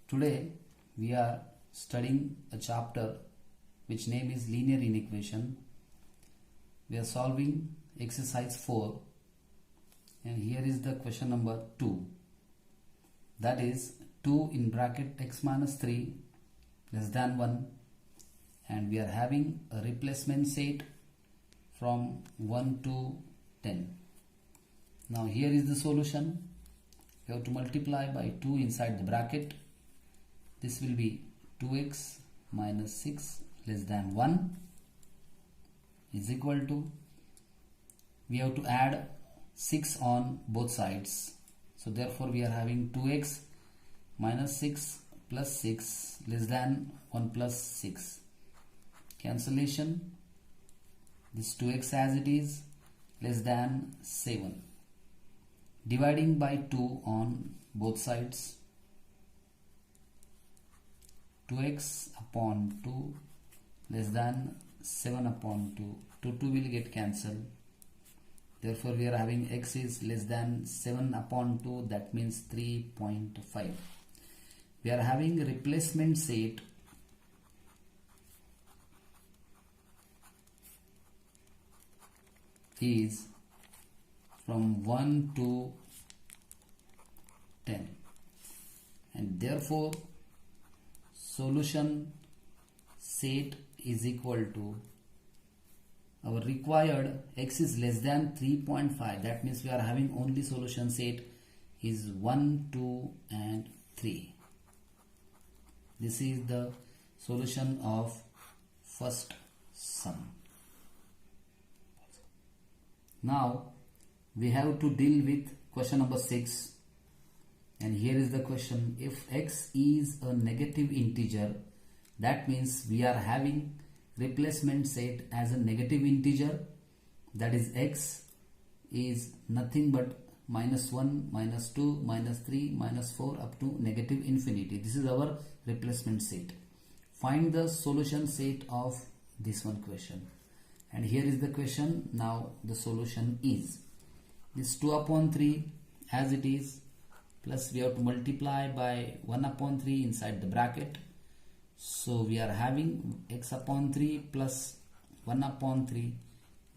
Today we are studying a chapter which name is linear inequation. We are solving exercise 4 and here is the question number 2, that is 2 in bracket x minus 3 less than 1, and we are having a replacement set from 1 to 10. Now here is the solution. You have to multiply by 2 inside the bracket. This will be 2x minus 6 less than 1 is equal to, we have to add 6 on both sides. So therefore we are having 2x minus 6 plus 6 less than 1 plus 6. Cancellation. This 2x as it is less than 7. Dividing by 2 on both sides. 2x upon 2 less than 7 upon 2. 2 will get cancelled. Therefore we are having x is less than 7 upon 2, that means 3.5. We are having replacement set is from 1 to 10, and therefore solution set is equal to, our required x is less than 3.5, that means we are having only solution set is 1, 2 and 3. This is the solution of first sum. Now we have to deal with question number 6, and here is the question. If x is a negative integer, that means we are having replacement set as a negative integer, that is x is nothing but minus 1, minus 2, minus 3, minus 4 up to negative infinity. This is our replacement set. Find the solution set of this one question. And here is the question. Now the solution is this 2 upon 3 as it is, plus we have to multiply by 1 upon 3 inside the bracket. So we are having x upon 3 plus 1 upon 3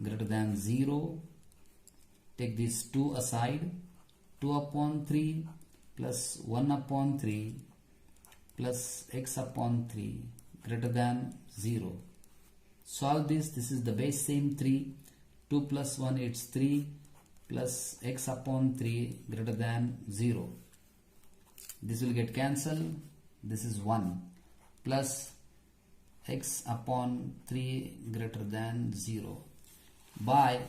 greater than 0. Take this 2 aside. 2 upon 3 plus 1 upon 3 plus x upon 3 greater than 0. Solve this. This is the base same 3. 2 plus 1 it's 3 plus x upon 3 greater than 0. This will get cancelled. This is 1 plus x upon 3 greater than 0. By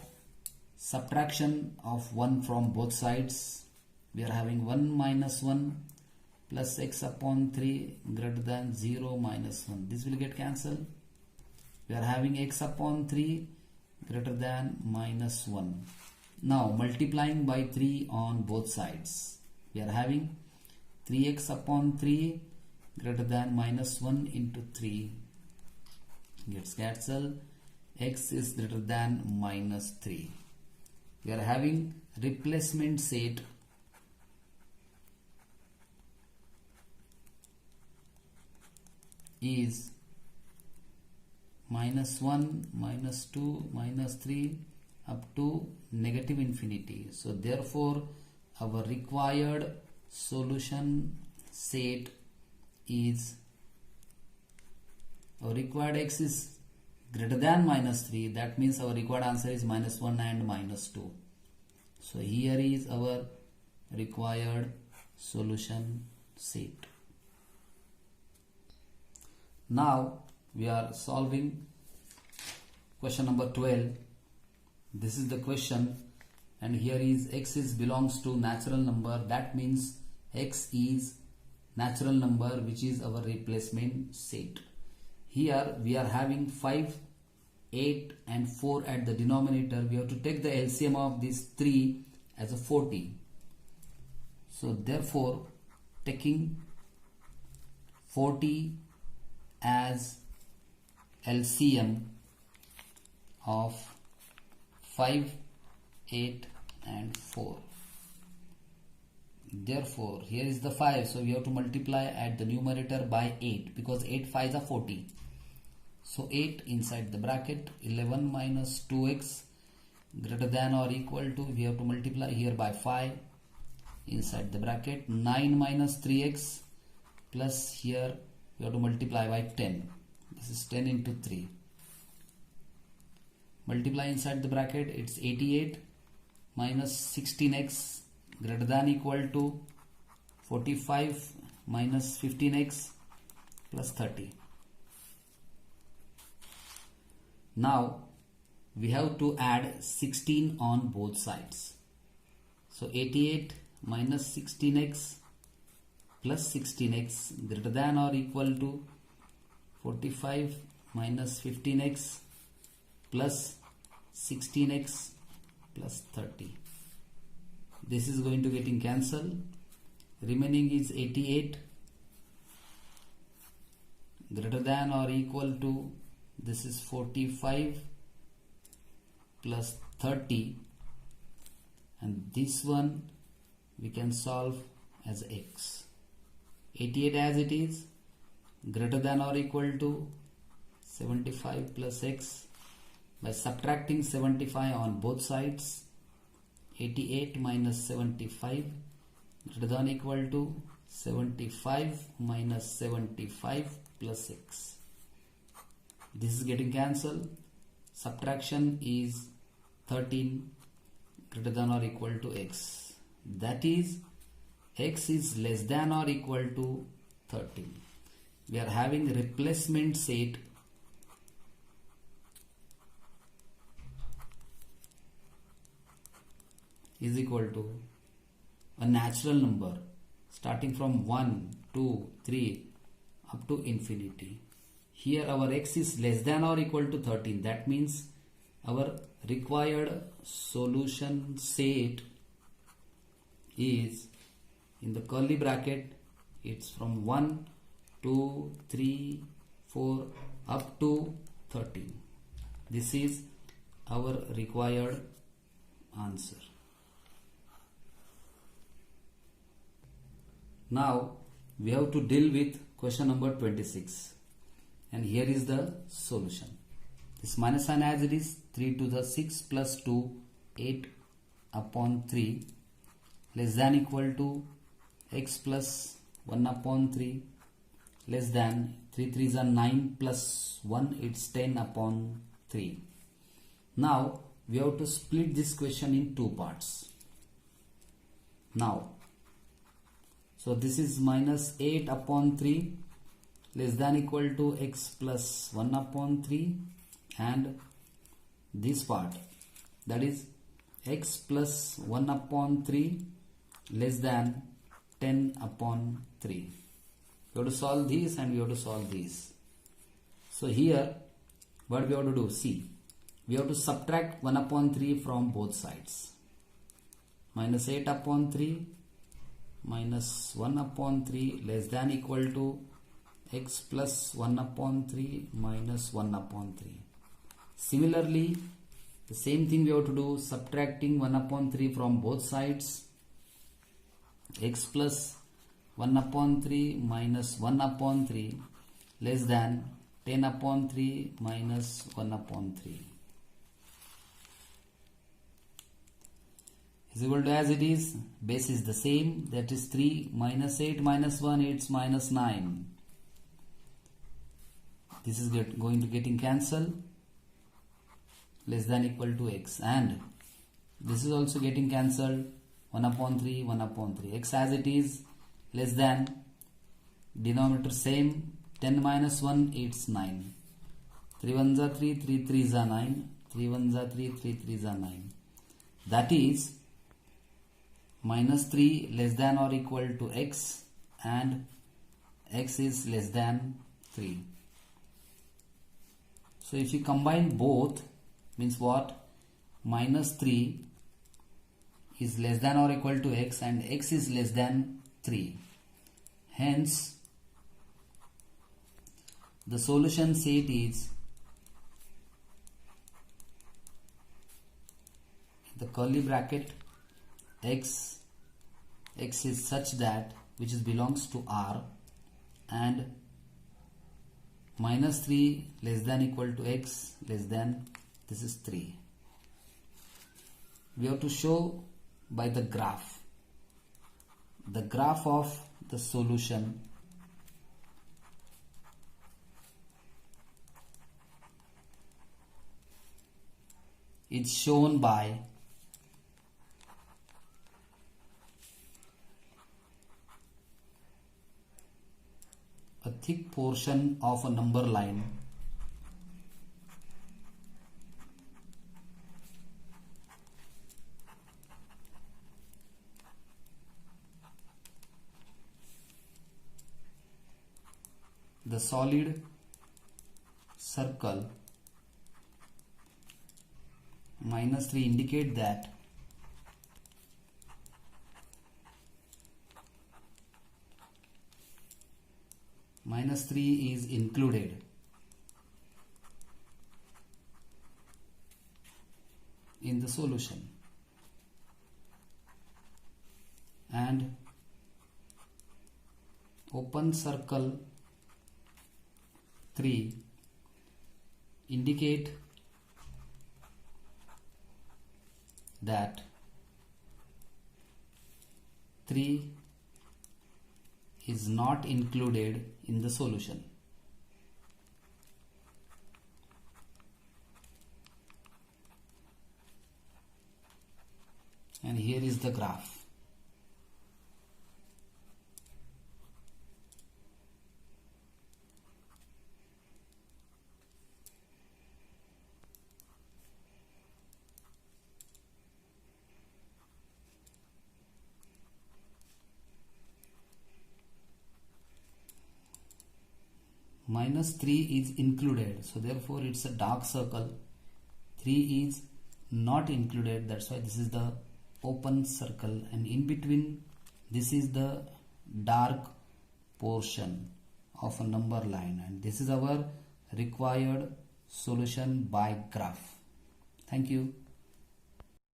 subtraction of 1 from both sides, we are having 1 minus 1 plus x upon 3 greater than 0 minus 1. This will get cancelled. We are having x upon 3 greater than minus 1. Now multiplying by 3 on both sides, we are having 3x upon 3 greater than minus 1 into 3 gets cancelled. X is greater than minus 3. We are having replacement set is minus 1, minus 2, minus 3 up to negative infinity. So therefore our required solution set is, our required x is greater than minus 3, that means our required answer is minus 1 and minus 2. So here is our required solution set. Now we are solving question number 12. This is the question, and here is x is belongs to natural number, that means x is natural number which is our replacement set. Here we are having 5, 8 and 4 at the denominator. We have to take the LCM of these 3 as a 40. So therefore taking 40 as LCM of 5, 8 and 4, Therefore, here is the 5. So we have to multiply at the numerator by 8 because 8 5s are 40. So 8 inside the bracket, 11 minus 2x greater than or equal to, we have to multiply here by 5 inside the bracket, 9 minus 3x plus here we have to multiply by 10. This is 10 into 3. Multiply inside the bracket, it's 88 minus 16x greater than equal to 45 minus 15x plus 30. Now we have to add 16 on both sides. So 88 minus 16x plus 16x greater than or equal to 45 minus 15x plus 16x plus 30. This is going to getting cancelled. Remaining is 88 greater than or equal to, this is 45 plus 30, and this one we can solve as x. 88 as it is, greater than or equal to 75 plus x. By subtracting 75 on both sides, 88 minus 75 greater than or equal to 75 minus 75 plus x. This is getting cancelled. Subtraction is 13 greater than or equal to x. That is, x is less than or equal to 13. We are having replacement set is equal to a natural number starting from 1, 2, 3 up to infinity. Here our x is less than or equal to 13. That means our required solution set is in the curly bracket, it's from 1, 2, 3, 4 up to 13. This is our required answer. Now we have to deal with question number 26, and here is the solution. This minus sign as it is, 3 to the 6 plus 2, 8 upon 3 less than equal to x plus 1 upon 3 less than 3 3s are 9 plus 1, it's 10 upon 3. Now we have to split this question in two parts. Now, so this is minus 8 upon 3 less than equal to x plus 1 upon 3, and this part, that is x plus 1 upon 3 less than 10 upon 3. We have to solve these and we have to solve these. So here what we have to do, see, we have to subtract 1 upon 3 from both sides. Minus 8 upon 3 minus 1 upon 3 less than equal to x plus 1 upon 3 minus 1 upon 3. Similarly, the same thing we have to do, subtracting 1 upon 3 from both sides. X plus 1 upon 3 minus 1 upon 3 less than 10 upon 3 minus 1 upon 3 is equal to, as it is, base is the same, that is 3 minus 8 minus 1, it's minus 9. This is going to getting cancelled, less than equal to x, and this is also getting cancelled, 1 upon 3, 1 upon 3, x as it is, less than, denominator same, 10 minus 1, it's 9, 3 1s are 3, 3 3s are 9, 3 1s are 3, 3 3s are 9. That is minus 3 less than or equal to x, and x is less than 3. So if you combine both, means what? Minus 3 is less than or equal to x, and x is less than 3. Hence, the solution set is the curly bracket x x is such that which is belongs to R, and minus 3 less than equal to x less than, this is 3. We have to show by the graph of the solution is shown by a thick portion of a number line the solid circle minus 3 indicate that minus 3 is included in the solution, and open circle 3 indicate that 3 is not included in the solution. And here is the graph. Minus 3 is included, so therefore it's a dark circle. 3 is not included, that's why this is the open circle, and in between this is the dark portion of a number line, and this is our required solution by graph. Thank you.